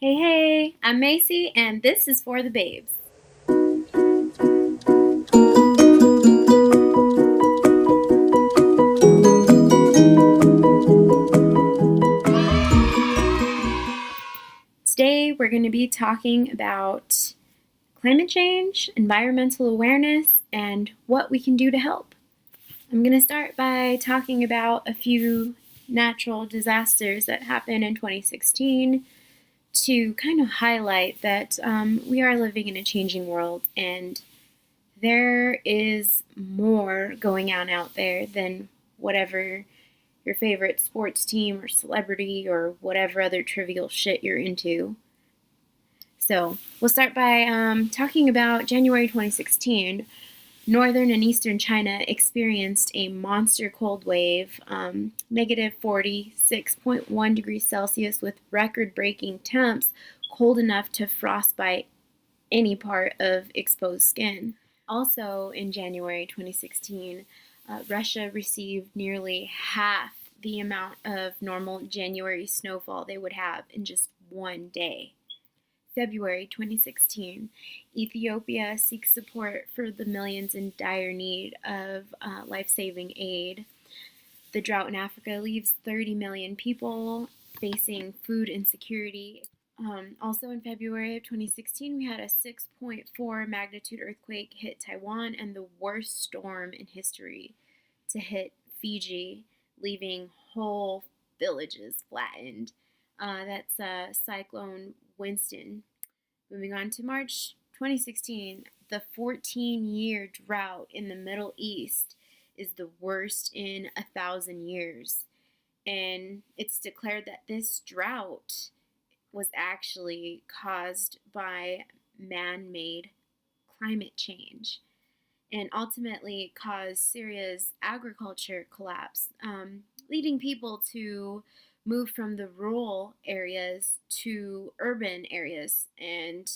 Hey, hey, I'm Macy, and this is For The Babes. Today, we're going to be talking about climate change, environmental awareness, and what we can do to help. I'm going to start by talking about a few natural disasters that happened in 2016 to kind of highlight that we are living in a changing world and there is more going on out there than whatever your favorite sports team or celebrity or whatever other trivial shit you're into. So we'll start by talking about January 2016. Northern and eastern China experienced a monster cold wave, negative 46.1 degrees Celsius with record-breaking temps, cold enough to frostbite any part of exposed skin. Also in January 2016, Russia received nearly half the amount of normal January snowfall they would have in just one day. February 2016, Ethiopia seeks support for the millions in dire need of life-saving aid. The drought in Africa leaves 30 million people facing food insecurity. Also in February of 2016, we had a 6.4 magnitude earthquake hit Taiwan and the worst storm in history to hit Fiji, leaving whole villages flattened. That's Cyclone Winston. Moving on to March 2016, the 14-year drought in the Middle East is the worst in 1,000 years. And it's declared that this drought was actually caused by man-made climate change and ultimately caused Syria's agriculture collapse, leading people to move from the rural areas to urban areas. And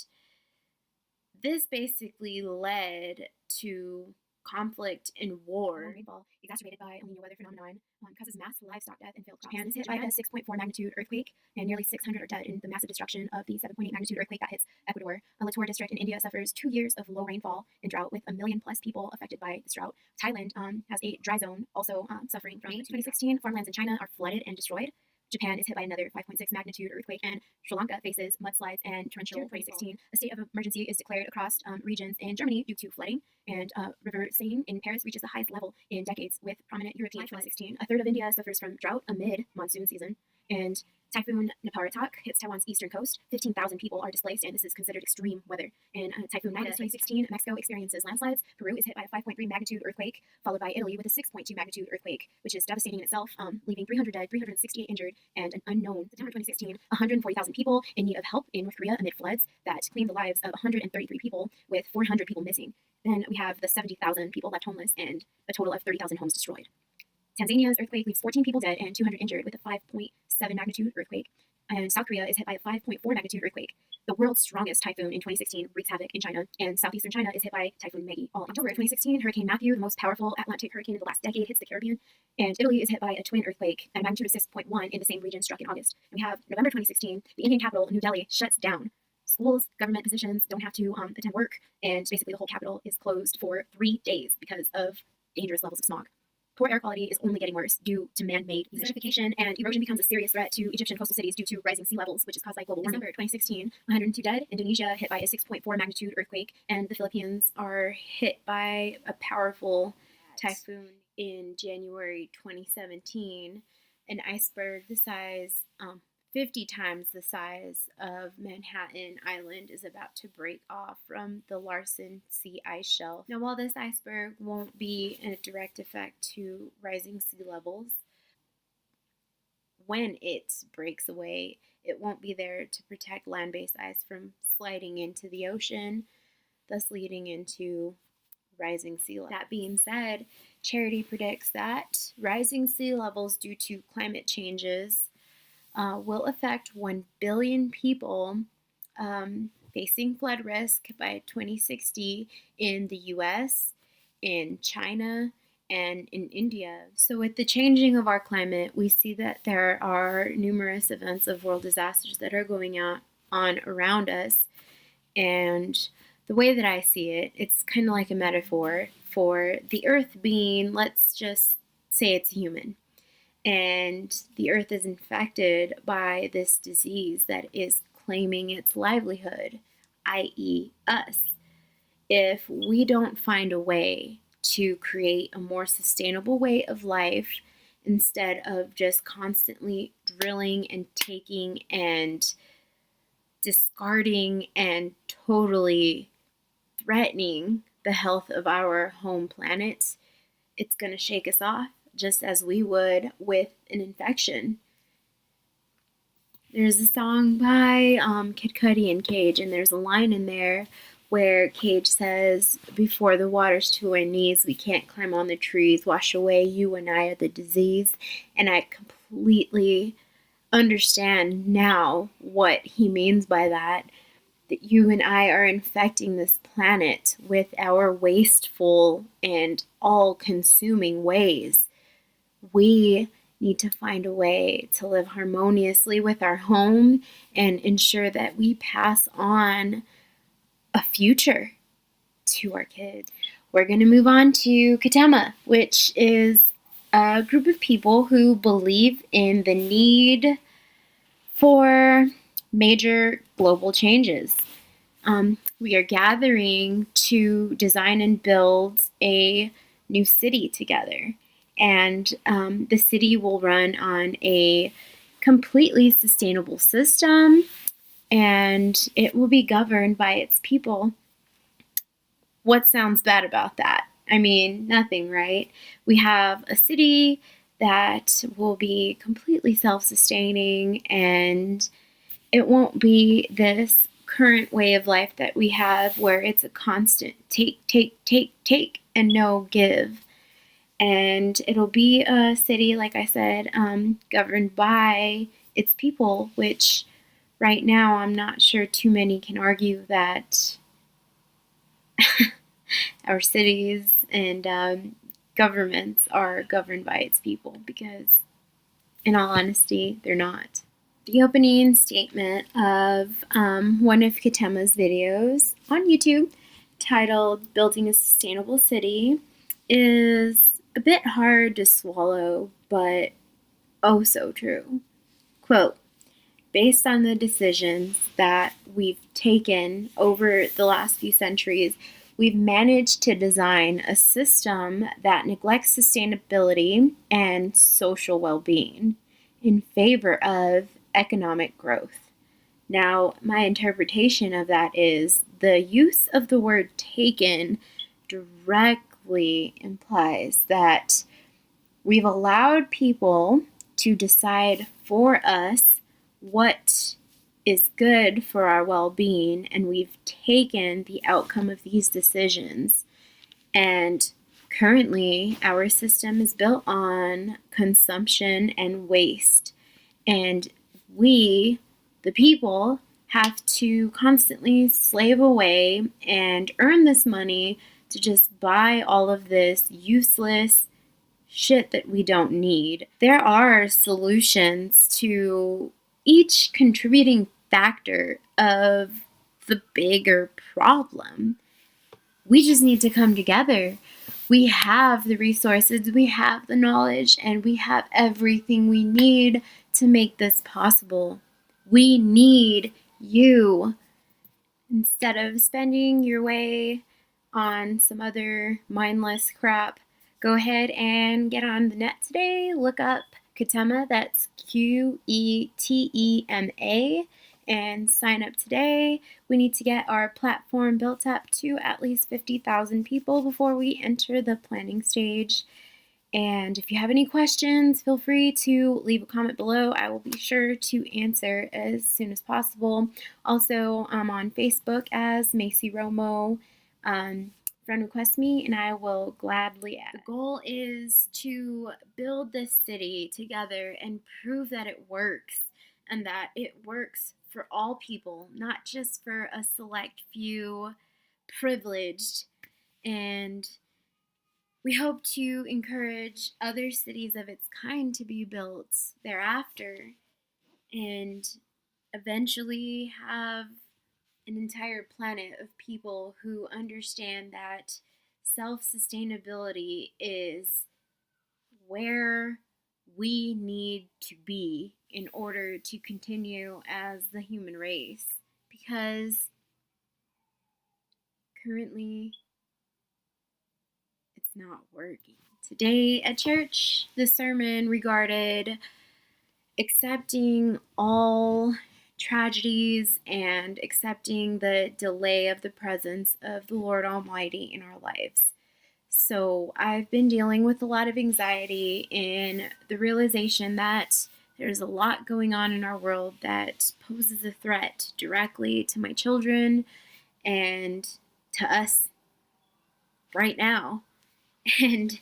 this basically led to conflict and war. Rainfall, exacerbated by El Nino weather phenomenon, causes mass livestock death and failed crops. Japan is hit by a 6.4 magnitude earthquake, and nearly 600 are dead in the massive destruction of the 7.8 magnitude earthquake that hits Ecuador. A Latur district in India suffers 2 years of low rainfall and drought, with 1 million plus people affected by this drought. Thailand has a dry zone, also suffering from 2016. Farmlands in China are flooded and destroyed. Japan is hit by another 5.6 magnitude earthquake, and Sri Lanka faces mudslides and torrential 2016. A state of emergency is declared across regions in Germany due to flooding, and River Seine in Paris reaches the highest level in decades, with prominent European 2016. A third of India suffers from drought amid monsoon season, and Typhoon Neparatak hits Taiwan's eastern coast. 15,000 people are displaced, and this is considered extreme weather. In Typhoon Nida 2016, Mexico experiences landslides. Peru is hit by a 5.3 magnitude earthquake, followed by Italy with a 6.2 magnitude earthquake, which is devastating in itself, leaving 300 dead, 368 injured, and an unknown. September 2016, 140,000 people in need of help in North Korea amid floods that claimed the lives of 133 people, with 400 people missing. Then we have the 70,000 people left homeless and a total of 30,000 homes destroyed. Tanzania's earthquake leaves 14 people dead and 200 injured with a 5.7 magnitude earthquake. And South Korea is hit by a 5.4 magnitude earthquake. The world's strongest typhoon in 2016 wreaks havoc in China, and southeastern China is hit by Typhoon Maggie. October 2016, Hurricane Matthew, the most powerful Atlantic hurricane of the last decade, hits the Caribbean, and Italy is hit by a twin earthquake at a magnitude of 6.1 in the same region, struck in August. And we have November 2016, the Indian capital, New Delhi, shuts down. Schools, government positions don't have to attend work, and basically the whole capital is closed for 3 days because of dangerous levels of smog. Poor air quality is only getting worse due to man-made desertification, and erosion becomes a serious threat to Egyptian coastal cities due to rising sea levels, which is caused by global warming. December 2016, 102 dead. Indonesia hit by a 6.4 magnitude earthquake, and the Philippines are hit by a powerful typhoon in January 2017. An iceberg the size 50 times the size of Manhattan Island is about to break off from the Larsen Sea ice shelf. Now, while this iceberg won't be a direct effect to rising sea levels, when it breaks away, it won't be there to protect land-based ice from sliding into the ocean, thus leading into rising sea levels. That being said, Charity predicts that rising sea levels due to climate changes will affect 1 billion people facing flood risk by 2060 in the US, in China, and in India. So with the changing of our climate, we see that there are numerous events of world disasters that are going on around us. And the way that I see it, it's kind of like a metaphor for the earth being, let's just say it's human. And the earth is infected by this disease that is claiming its livelihood, i.e., us. If we don't find a way to create a more sustainable way of life instead of just constantly drilling and taking and discarding and totally threatening the health of our home planet, it's going to shake us off just as we would with an infection. There's a song by Kid Cudi and Cage, and there's a line in there where Cage says, "Before the water's to our knees, we can't climb on the trees, wash away, you and I are the disease." And I completely understand now what he means by that you and I are infecting this planet with our wasteful and all-consuming ways. We need to find a way to live harmoniously with our home and ensure that we pass on a future to our kids. We're going to move on to Katema, which is a group of people who believe in the need for major global changes. We are gathering to design and build a new city together. And the city will run on a completely sustainable system, and it will be governed by its people. What sounds bad about that? I mean, nothing, right? We have a city that will be completely self-sustaining, and it won't be this current way of life that we have where it's a constant take, and no give. And it'll be a city, like I said, governed by its people, which right now I'm not sure too many can argue that our cities and governments are governed by its people, because in all honesty, they're not. The opening statement of one of Katema's videos on YouTube, titled "Building a Sustainable City," is a bit hard to swallow, but oh so true. Quote, "Based on the decisions that we've taken over the last few centuries, we've managed to design a system that neglects sustainability and social well-being in favor of economic growth." Now, my interpretation of that is the use of the word taken directly implies that we've allowed people to decide for us what is good for our well-being, and we've taken the outcome of these decisions. And currently, our system is built on consumption and waste. And we, the people, have to constantly slave away and earn this money to just buy all of this useless shit that we don't need. There are solutions to each contributing factor of the bigger problem. We just need to come together. We have the resources, we have the knowledge, and we have everything we need to make this possible. We need you. Instead of spending your way on some other mindless crap, go ahead and get on the net today. Look up Katema, that's Quetema, and sign up today. We need to get our platform built up to at least 50,000 people before we enter the planning stage. And if you have any questions, feel free to leave a comment below. I will be sure to answer as soon as possible. Also, I'm on Facebook as Macy Romo. Friend request me and I will gladly add. The goal is to build this city together and prove that it works, and that it works for all people, not just for a select few privileged. And we hope to encourage other cities of its kind to be built thereafter. And eventually have an entire planet of people who understand that self-sustainability is where we need to be in order to continue as the human race. Because currently it's not working. Today at church, the sermon regarded accepting all tragedies and accepting the delay of the presence of the Lord Almighty in our lives. So I've been dealing with a lot of anxiety in the realization that there's a lot going on in our world that poses a threat directly to my children and to us right now. And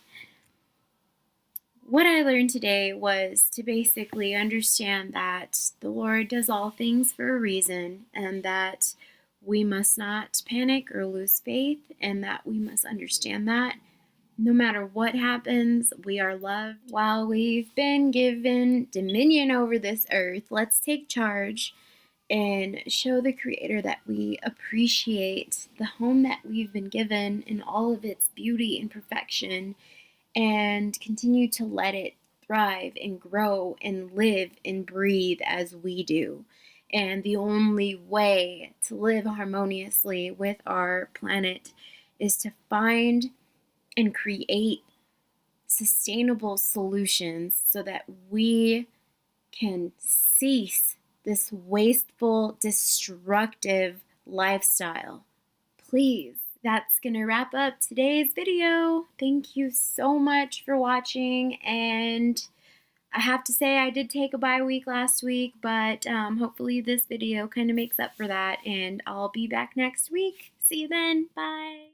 what I learned today was to basically understand that the Lord does all things for a reason, and that we must not panic or lose faith, and that we must understand that no matter what happens, we are loved. While we've been given dominion over this earth, let's take charge and show the Creator that we appreciate the home that we've been given in all of its beauty and perfection, and continue to let it thrive and grow and live and breathe as we do. And the only way to live harmoniously with our planet is to find and create sustainable solutions so that we can cease this wasteful, destructive lifestyle. Please, that's going to wrap up today's video. Thank you so much for watching, and I have to say I did take a bye week last week, but hopefully this video kind of makes up for that, and I'll be back next week. See you then. Bye.